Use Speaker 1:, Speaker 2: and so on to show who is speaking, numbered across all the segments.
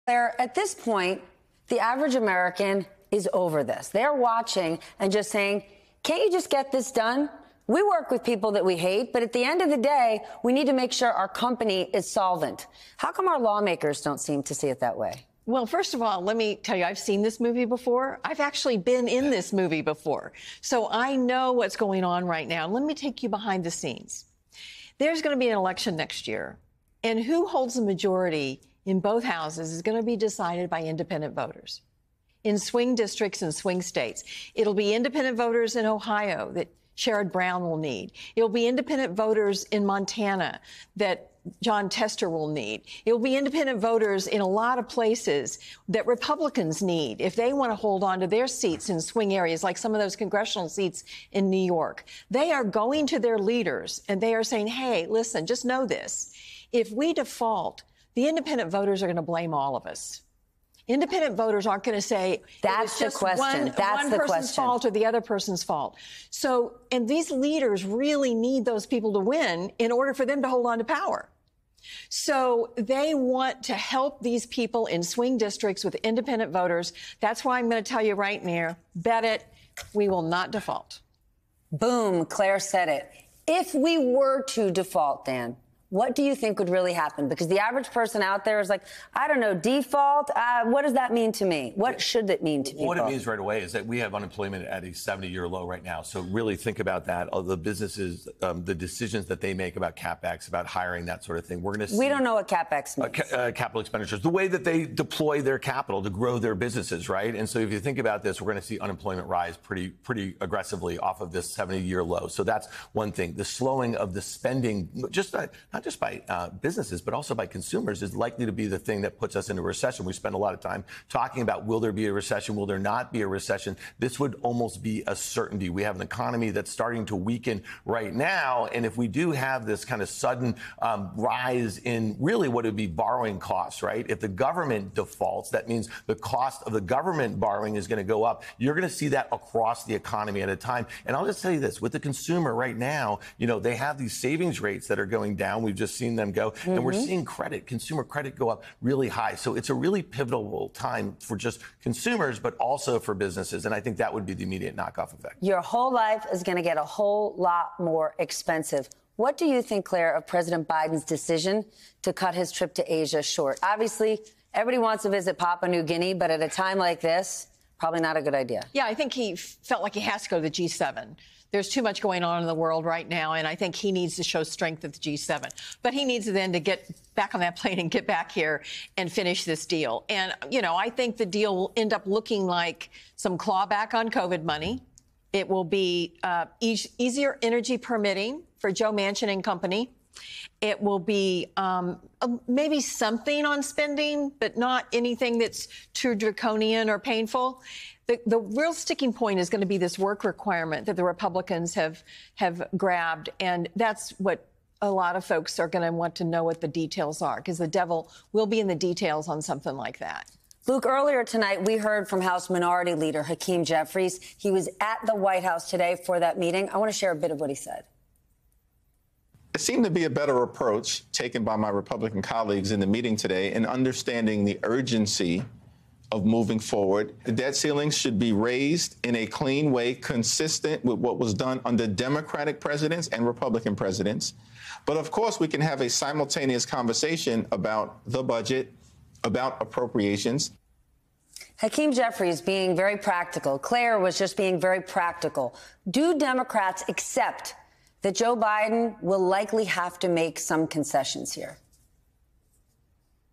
Speaker 1: Claire, at this point, the average American is over this. They're watching and just saying, can't you just get this done? We work with people that we hate, but at the end of the day, we need to make sure our company is solvent. How come our lawmakers don't seem to see it that way?
Speaker 2: Well, first of all, let me tell you, I've seen this movie before. I've actually been in this movie before. So I know what's going on right now. Let me take you behind the scenes. There's going to be an election next year, and who holds the majority in both houses is going to be decided by independent voters in swing districts and swing states. It'll be independent voters in Ohio that Sherrod Brown will need. It'll be independent voters in Montana that Jon Tester will need. It'll be independent voters in a lot of places that Republicans need if they want to hold on to their seats in swing areas, like some of those congressional seats in New York. They are going to their leaders and they are saying, hey, listen, just know this. If we default, the independent voters are going to blame all of us. Independent voters aren't going to say
Speaker 1: that's the question. That's
Speaker 2: one person's fault or the other person's fault. So, and these leaders really need those people to win in order for them to hold on to power. So they want to help these people in swing districts with independent voters. That's why I'm going to tell you right now, bet it, we will not default.
Speaker 1: Boom, Claire said it. If we were to default, Dan, what do you think would really happen? Because the average person out there is like, I don't know, default, what does that mean to me? What should it mean to people?
Speaker 3: What it means right away is that we have unemployment at a 70-year low right now. So really think about that. All the businesses, the decisions that they make about CapEx, about hiring, that sort of thing. We're going to see.
Speaker 1: We don't know what CapEx means.
Speaker 3: Capital expenditures, the way that they deploy their capital to grow their businesses, right? And so if you think about this, we're going to see unemployment rise pretty aggressively off of this 70-year low. So that's one thing. The slowing of the spending, not just by businesses, but also by consumers, is likely to be the thing that puts us into recession. We spend a lot of time talking about, will there be a recession? Will there not be a recession? This would almost be a certainty. We have an economy that's starting to weaken right now. And if we do have this kind of sudden rise in really what would be borrowing costs, right? If the government defaults, that means the cost of the government borrowing is going to go up. You're going to see that across the economy at a time. And I'll just tell you this, with the consumer right now, you know, they have these savings rates that are going down. We've just seen them go, and we're seeing consumer credit go up really high. So it's a really pivotal time for just consumers, but also for businesses. And I think that would be the immediate knockoff effect.
Speaker 1: Your whole life is going to get a whole lot more expensive. What do you think, Claire, of President Biden's decision to cut his trip to Asia short? Obviously, everybody wants to visit Papua New Guinea, but at a time like this, probably not a good idea.
Speaker 2: Yeah, I think he felt like he has to go to the G7. There's too much going on in the world right now, and I think he needs to show strength at the G7. But he needs then to get back on that plane and get back here and finish this deal. And, you know, I think the deal will end up looking like some clawback on COVID money. It will be easier energy permitting for Joe Manchin and company. It will be maybe something on spending, but not anything that's too draconian or painful. The real sticking point is going to be this work requirement that the Republicans have grabbed. And that's what a lot of folks are going to want to know what the details are, because the devil will be in the details on something like that.
Speaker 1: Luke, earlier tonight, we heard from House Minority Leader Hakeem Jeffries. He was at the White House today for that meeting. I want to share a bit of what he said.
Speaker 4: It seemed to be a better approach taken by my Republican colleagues in the meeting today in understanding the urgency of moving forward. The debt ceiling should be raised in a clean way, consistent with what was done under Democratic presidents and Republican presidents. But of course, we can have a simultaneous conversation about the budget, about appropriations.
Speaker 1: Hakeem Jeffries being very practical. Claire was just being very practical. Do Democrats accept that Joe Biden will likely have to make some concessions here?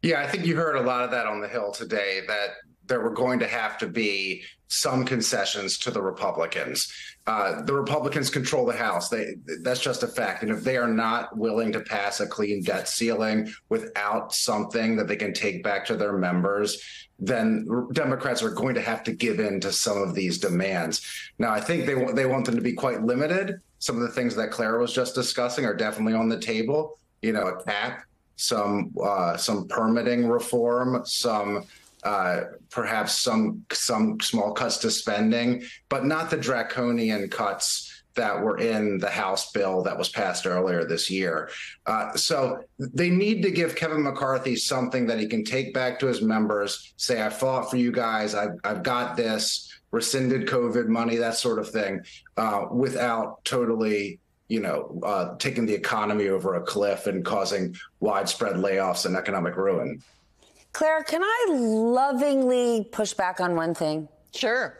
Speaker 5: Yeah, I think you heard a lot of that on the Hill today, that there were going to have to be some concessions to the Republicans. The Republicans control the House. That's just a fact. And if they are not willing to pass a clean debt ceiling without something that they can take back to their members, then Democrats are going to have to give in to some of these demands. Now, I think they want them to be quite limited. Some of the things that Claire was just discussing are definitely on the table. You know, a cap, some permitting reform, perhaps some small cuts to spending, but not the draconian cuts that were in the House bill that was passed earlier this year. So they need to give Kevin McCarthy something that he can take back to his members, say, I fought for you guys, I've got this, rescinded COVID money, that sort of thing, without totally taking the economy over a cliff and causing widespread layoffs and economic ruin.
Speaker 1: Claire, can I lovingly push back on one thing?
Speaker 2: Sure.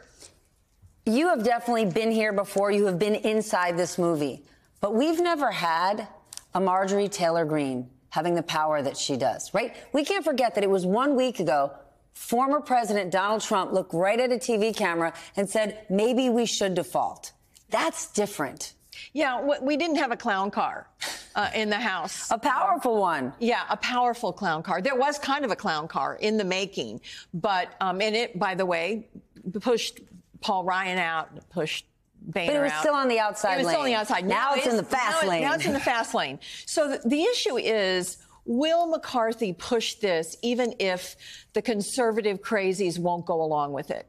Speaker 1: You have definitely been here before. You have been inside this movie. But we've never had a Marjorie Taylor Greene having the power that she does, right? We can't forget that it was 1 week ago, former President Donald Trump looked right at a TV camera and said, maybe we should default. That's different.
Speaker 2: Yeah, we didn't have a clown car in the House.
Speaker 1: A powerful one.
Speaker 2: Yeah, a powerful clown car. There was kind of a clown car in the making, but and it, by the way, pushed Paul Ryan out, pushed Boehner out.
Speaker 1: But it was still on the outside lane.
Speaker 2: It was still on the outside.
Speaker 1: Now it's in the fast lane.
Speaker 2: Now it's in the fast lane. So the issue is, will McCarthy push this even if the conservative crazies won't go along with it?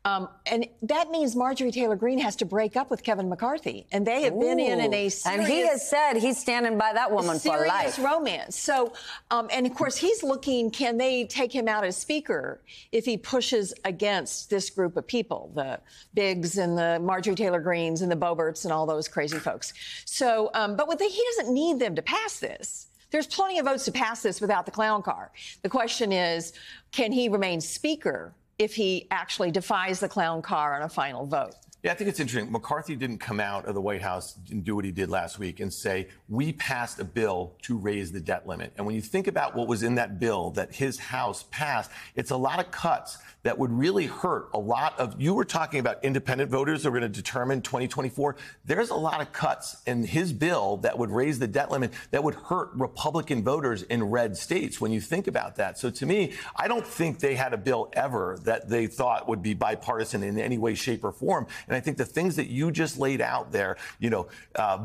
Speaker 2: And that means Marjorie Taylor Greene has to break up with Kevin McCarthy. And they have been in a serious...
Speaker 1: And he has said he's standing by that woman for life.
Speaker 2: Serious romance. So, and of course, he's looking, can they take him out as Speaker if he pushes against this group of people, the Biggs and the Marjorie Taylor Greenes and the Boeberts and all those crazy folks. So, he doesn't need them to pass this. There's plenty of votes to pass this without the clown car. The question is, can he remain Speaker if he actually defies the clown car on a final vote?
Speaker 3: Yeah, I think it's interesting. McCarthy didn't come out of the White House and do what he did last week and say, we passed a bill to raise the debt limit. And when you think about what was in that bill that his House passed, it's a lot of cuts that would really hurt a lot of, you were talking about independent voters that are going to determine 2024. There's a lot of cuts in his bill that would raise the debt limit that would hurt Republican voters in red states when you think about that. So to me, I don't think they had a bill ever that they thought would be bipartisan in any way, shape, or form. And I think the things that you just laid out there,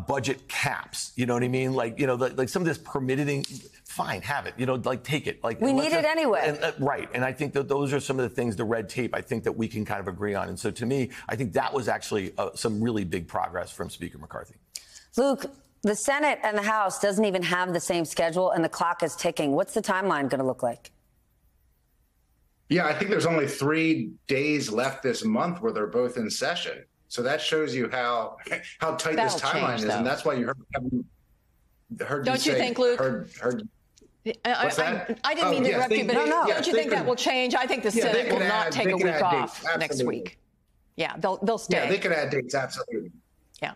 Speaker 3: budget caps, you know what I mean? Like some of this permitting, fine, have it, take it.
Speaker 1: We need it anyway.
Speaker 3: Right. And I think that those are some of the things, the red tape, I think that we can kind of agree on. And so to me, I think that was actually some really big progress from Speaker McCarthy.
Speaker 1: Luke, the Senate and the House doesn't even have the same schedule and the clock is ticking. What's the timeline going to look like?
Speaker 5: Yeah, I think there's only 3 days left this month where they're both in session. So that shows you how tight this timeline is. And that's why you heard
Speaker 2: Don't you think, Luke? I didn't mean to interrupt you, but don't you think that will change? I think the Senate will not take a week off next week. Yeah, they'll stay.
Speaker 5: Yeah, they can add dates, absolutely.
Speaker 2: Yeah.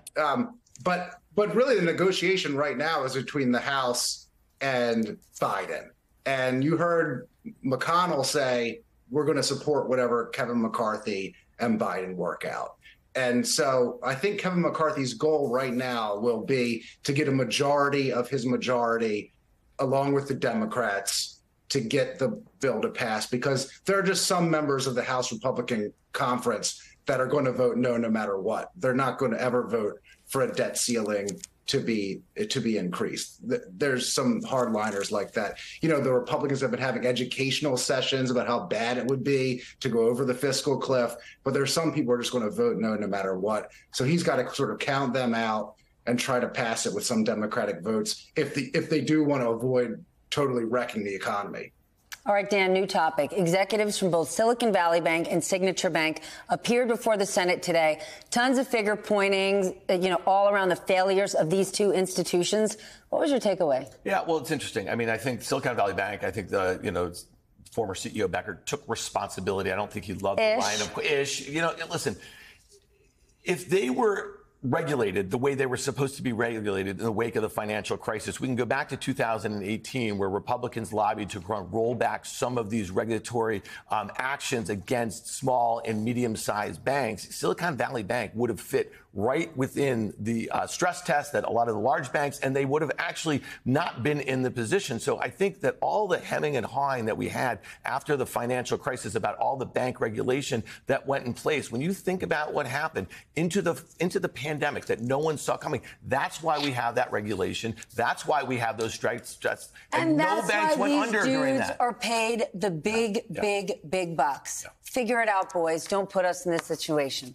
Speaker 5: But really the negotiation right now is between the House and Biden. And you heard McConnell say, we're going to support whatever Kevin McCarthy and Biden work out. And so I think Kevin McCarthy's goal right now will be to get a majority of his majority along with the Democrats to get the bill to pass, because there are just some members of the House Republican Conference that are going to vote no matter what. They're not going to ever vote for a debt ceiling to be increased. There's some hardliners like that. The Republicans have been having educational sessions about how bad it would be to go over the fiscal cliff, but there's some people who are just going to vote no matter what. So he's got to sort of count them out and try to pass it with some Democratic votes if they do want to avoid totally wrecking the economy.
Speaker 1: All right, Dan, new topic. Executives from both Silicon Valley Bank and Signature Bank appeared before the Senate today. Tons of finger pointing, all around the failures of these two institutions. What was your takeaway?
Speaker 3: Yeah, well, it's interesting. I mean, I think Silicon Valley Bank, I think the, former CEO Becker took responsibility. I don't think he loved the line of ish. Listen, if they were regulated the way they were supposed to be regulated in the wake of the financial crisis. We can go back to 2018, where Republicans lobbied to roll back some of these regulatory actions against small and medium-sized banks. Silicon Valley Bank would have fit right within the stress test that a lot of the large banks, and they would have actually not been in the position. So I think that all the hemming and hawing that we had after the financial crisis about all the bank regulation that went in place, when you think about what happened into the pandemic that no one saw coming, that's why we have that regulation. That's why we have those strikes. And no banks went under during that.
Speaker 1: That's why these dudes are paid the big bucks. Yeah. Figure it out, boys. Don't put us in this situation.